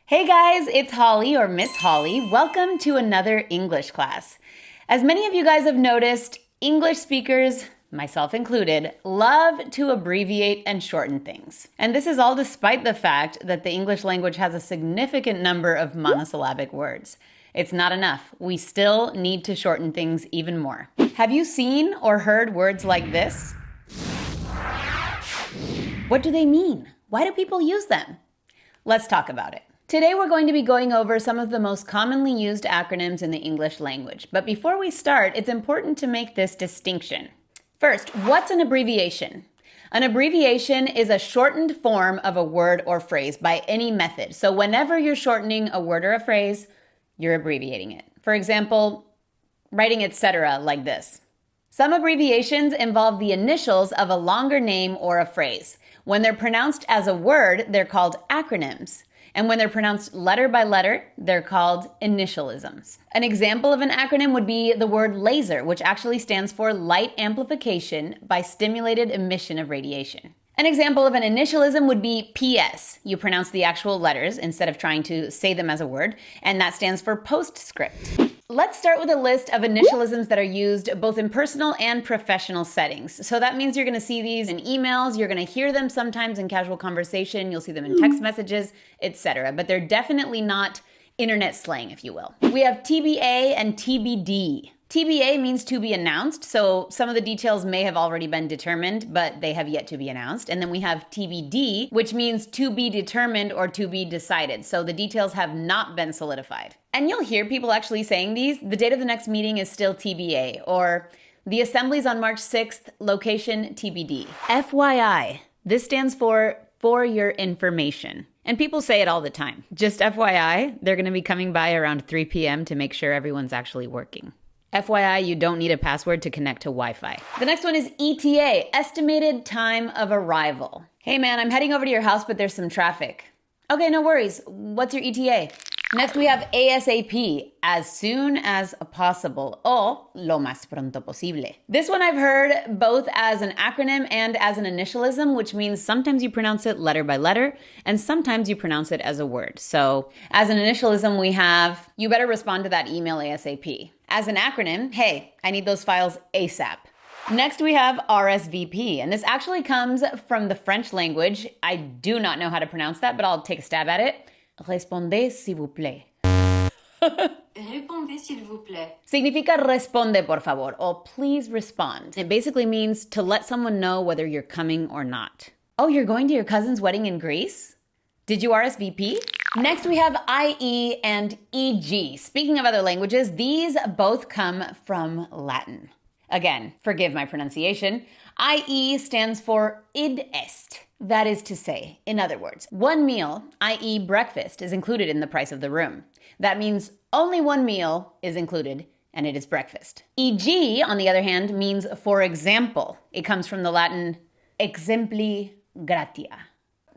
Hey guys, it's Holly or Miss Holly. Welcome to another English class. As many of you guys have noticed, English speakers, myself included, love to abbreviate and shorten things. And this is all despite the fact that the English language has a significant number of monosyllabic words. It's not enough. We still need to shorten things even more. Have you seen or heard words like this? What do they mean? Why do people use them? Let's talk about it. Today we're going to be going over some of the most commonly used acronyms in the English language. But before we start, it's important to make this distinction. First, what's an abbreviation? An abbreviation is a shortened form of a word or phrase by any method. So whenever you're shortening a word or a phrase, you're abbreviating it. For example, writing etc. like this. Some abbreviations involve the initials of a longer name or a phrase. When they're pronounced as a word, they're called acronyms. And when they're pronounced letter by letter, they're called initialisms. An example of an acronym would be the word laser, which actually stands for light amplification by stimulated emission of radiation. An example of an initialism would be PS. You pronounce the actual letters instead of trying to say them as a word, and that stands for postscript. Let's start with a list of initialisms that are used both in personal and professional settings. So that means you're going to see these in emails, you're going to hear them sometimes in casual conversation, you'll see them in text messages, etc. But they're definitely not internet slang, if you will. We have TBA and TBD. TBA means to be announced, so some of the details may have already been determined, but they have yet to be announced. And then we have TBD, which means to be determined or to be decided, so the details have not been solidified. And you'll hear people actually saying these. The date of the next meeting is still TBA, or the assembly's on March 6th, location TBD. FYI, this stands for your information. And people say it all the time. Just FYI, they're going to be coming by around 3 p.m. to make sure everyone's actually working. FYI, you don't need a password to connect to Wi-Fi. The next one is ETA, estimated time of arrival. Hey man, I'm heading over to your house, but there's some traffic. Okay, no worries. What's your ETA? Next we have ASAP, as soon as possible, o lo más pronto posible. This one I've heard both as an acronym and as an initialism, which means sometimes you pronounce it letter by letter, and sometimes you pronounce it as a word. So as an initialism, we have, you better respond to that email ASAP. As an acronym, hey, I need those files ASAP. Next we have Rsvp, and this actually comes from the French language. I do not know how to pronounce that, but I'll take a stab at it. Respondez s'il vous plaît. Répondez s'il vous plaît. Significa responde por favor, or please respond. It basically means to let someone know whether you're coming or not. Oh, you're going to your cousin's wedding in Greece? Did you RSVP? Next we have IE and EG. Speaking of other languages, these both come from Latin. Again, forgive my pronunciation. IE stands for id est. That is to say, in other words, one meal, i.e. breakfast, is included in the price of the room. That means only one meal is included, and it is breakfast. EG, on the other hand, means for example. It comes from the Latin exempli gratia.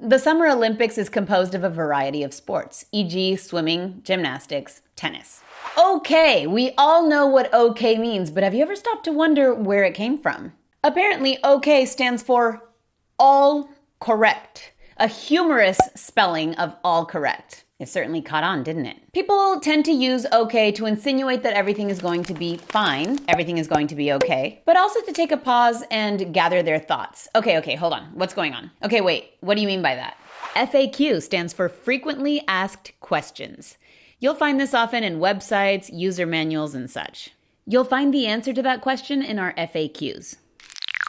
The Summer Olympics is composed of a variety of sports, e.g. swimming, gymnastics, tennis. Okay, we all know what okay means, but have you ever stopped to wonder where it came from? Apparently, okay stands for all correct, a humorous spelling of all correct. It certainly caught on, didn't it? People tend to use okay to insinuate that everything is going to be fine, everything is going to be okay, but also to take a pause and gather their thoughts. Okay, hold on. What's going on? Okay, wait, what do you mean by that? FAQ stands for frequently asked questions. You'll find this often in websites, user manuals, and such. You'll find the answer to that question in our FAQs.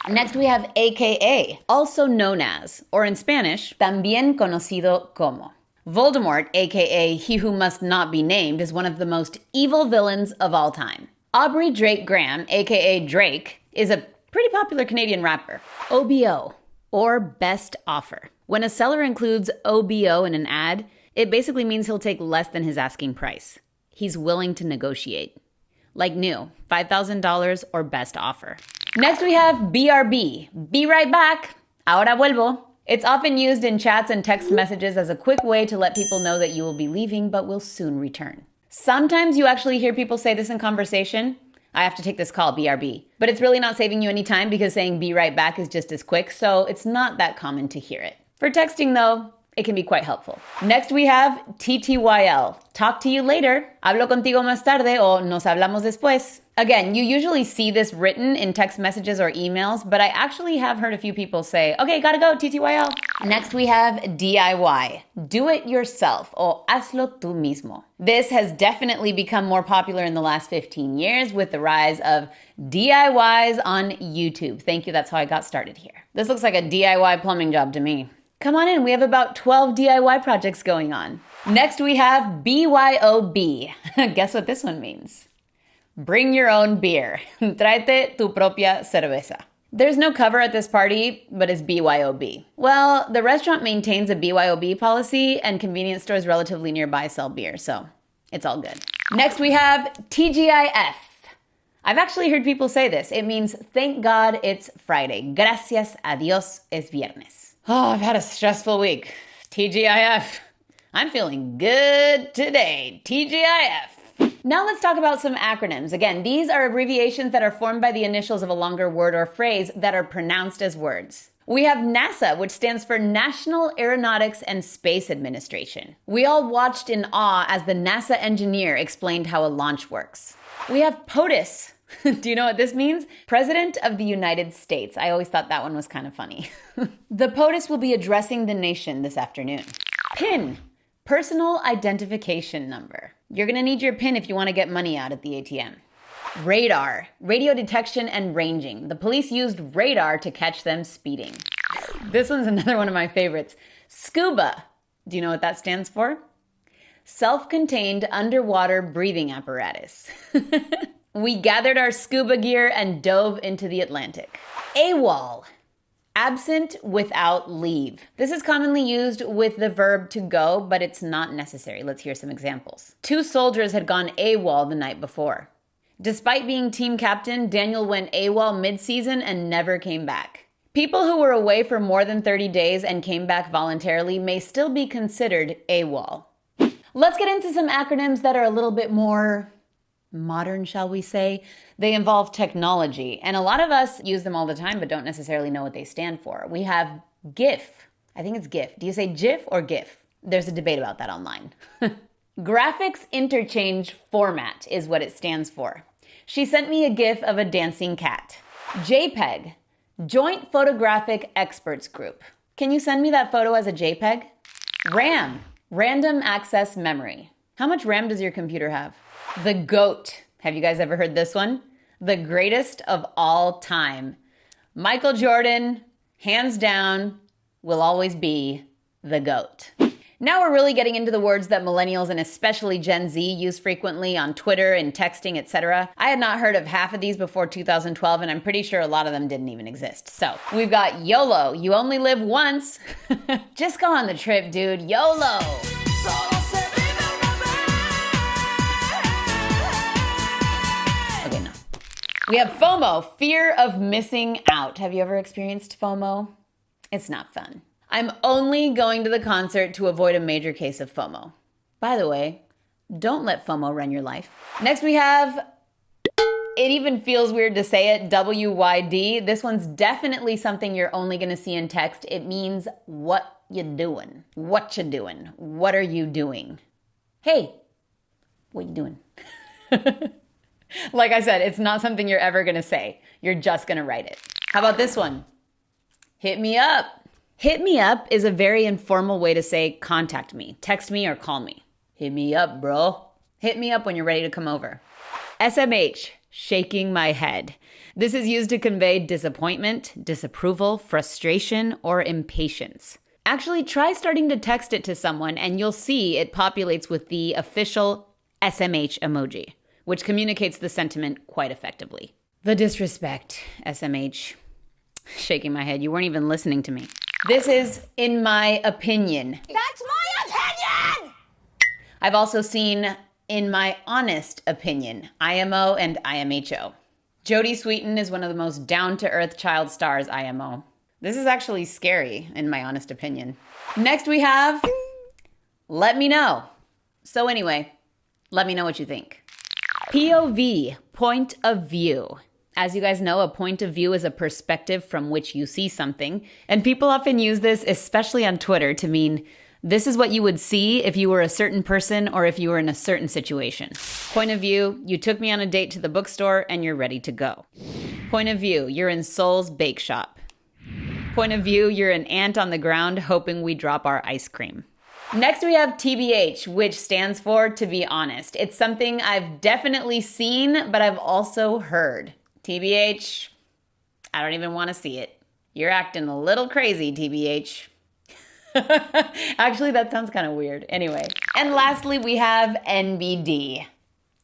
Next we have AKA, also known as, or in Spanish, también conocido como. Voldemort, aka he who must not be named, is one of the most evil villains of all time. Aubrey Drake Graham, aka Drake, is a pretty popular Canadian rapper. OBO, or best offer. When a seller includes OBO in an ad, it basically means he'll take less than his asking price. He's willing to negotiate. Like new, $5,000 or best offer. Next we have Brb, Be Right Back, ahora vuelvo. It's often used in chats and text messages as a quick way to let people know that you will be leaving but will soon return. Sometimes you actually hear people say this in conversation. I have to take this call, BRB. But it's really not saving you any time because saying be right back is just as quick, so it's not that common to hear it. For texting though, It can be quite helpful. Next we have TTYL. Talk to you later. Hablo contigo más tarde o nos hablamos después. Again, you usually see this written in text messages or emails, but I actually have heard a few people say, okay, gotta go, TTYL. Next we have DIY. Do it yourself o hazlo tú mismo. This has definitely become more popular in the last 15 years with the rise of DIYs on YouTube. Thank you, that's how I got started here. This looks like a DIY plumbing job to me. Come on in, we have about 12 DIY projects going on. Next we have BYOB. Guess what this one means? Bring your own beer. Tráete tu propia cerveza. There's no cover at this party, but it's BYOB. Well, the restaurant maintains a BYOB policy and convenience stores relatively nearby sell beer, so it's all good. Next we have TGIF. I've actually heard people say this. It means thank God it's Friday. Gracias a Dios es viernes. Oh, I've had a stressful week. TGIF. I'm feeling good today. TGIF. Now let's talk about some acronyms. Again, these are abbreviations that are formed by the initials of a longer word or phrase that are pronounced as words. We have NASA, which stands for National Aeronautics and Space Administration. We all watched in awe as the NASA engineer explained how a launch works. We have POTUS. Do you know what this means? President of the United States. I always thought that one was kind of funny. The POTUS will be addressing the nation this afternoon. PIN. Personal identification number. You're gonna need your PIN if you wanna get money out at the ATM. Radar, radio detection and ranging. The police used radar to catch them speeding. This one's another one of my favorites. Scuba. Do you know what that stands for? Self-contained underwater breathing apparatus. We gathered our scuba gear and dove into the Atlantic. AWOL. Absent without leave. This is commonly used with the verb to go, but it's not necessary. Let's hear some examples. 2 soldiers had gone AWOL the night before. Despite being team captain, Daniel went AWOL mid-season and never came back. People who were away for more than 30 days and came back voluntarily may still be considered AWOL. Let's get into some acronyms that are a little bit more modern, shall we say. They involve technology, and a lot of us use them all the time but don't necessarily know what they stand for. We have GIF. I think it's GIF. Do you say GIF or GIF? There's a debate about that online. Graphics Interchange Format is what it stands for. She sent me a GIF of a dancing cat. JPEG, Joint Photographic Experts Group. Can you send me that photo as a JPEG? RAM, Random Access Memory. How much RAM does your computer have? The GOAT. Have you guys ever heard this one? The greatest of all time. Michael Jordan, hands down, will always be the GOAT. Now we're really getting into the words that millennials and especially Gen Z use frequently on Twitter and texting, etc. I had not heard of half of these before 2012, and I'm pretty sure a lot of them didn't even exist. So we've got YOLO, you only live once. Just go on the trip, dude. YOLO. We have FOMO, fear of missing out. Have you ever experienced FOMO? It's not fun. I'm only going to the concert to avoid a major case of FOMO. By the way, don't let FOMO run your life. Next we have, it even feels weird to say it, WYD. This one's definitely something you're only gonna see in text. It means what you doing? What you doing? What are you doing? Hey, what you doing? Like I said, it's not something you're ever gonna say. You're just gonna write it. How about this one? Hit me up. Hit me up is a very informal way to say contact me, text me, or call me. Hit me up, bro. Hit me up when you're ready to come over. SMH, shaking my head. This is used to convey disappointment, disapproval, frustration, or impatience. Actually, try starting to text it to someone and you'll see it populates with the official SMH emoji, which communicates the sentiment quite effectively. The disrespect, SMH. Shaking my head, you weren't even listening to me. This is in my opinion. That's my opinion! I've also seen in my honest opinion, IMO and IMHO. Jodie Sweetin is one of the most down-to-earth child stars, IMO. This is actually scary, in my honest opinion. Next we have, let me know. So anyway, let me know what you think. POV, point of view. As you guys know, a point of view is a perspective from which you see something, and people often use this, especially on Twitter, to mean This is what you would see if you were a certain person or if you were in a certain situation. Point of view, you took me on a date to the bookstore and you're ready to go. Point of view, you're in Seoul's bake shop. Point of view, you're an ant on the ground hoping we drop our ice cream. Next we have TBH, which stands for to be honest. It's something I've definitely seen, but I've also heard. TBH, I don't even want to see it. You're acting a little crazy, TBH. Actually, that sounds kind of weird. Anyway. And lastly, we have NBD.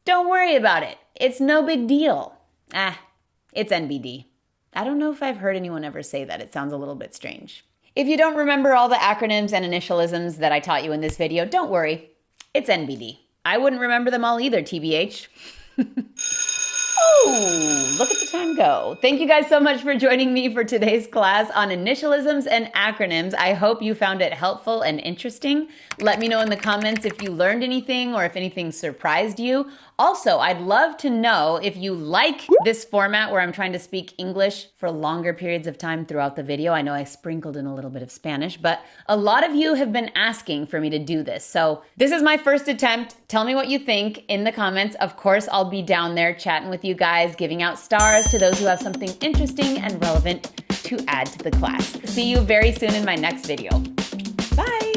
Don't worry about it. It's no big deal. It's NBD. I don't know if I've heard anyone ever say that. It sounds a little bit strange. If you don't remember all the acronyms and initialisms that I taught you in this video, don't worry. It's NBD. I wouldn't remember them all either, TBH. Oh, look at the time go. Thank you guys so much for joining me for today's class on initialisms and acronyms. I hope you found it helpful and interesting. Let me know in the comments if you learned anything or if anything surprised you. Also, I'd love to know if you like this format where I'm trying to speak English for longer periods of time throughout the video. I know I sprinkled in a little bit of Spanish, but a lot of you have been asking for me to do this. So this is my first attempt. Tell me what you think in the comments. Of course, I'll be down there chatting with you guys, giving out stars to those who have something interesting and relevant to add to the class. See you very soon in my next video. Bye.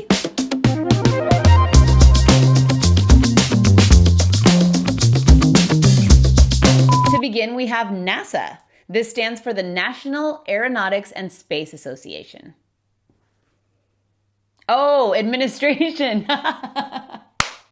To begin, we have NASA. This stands for the National Aeronautics and Space Association. Oh, administration.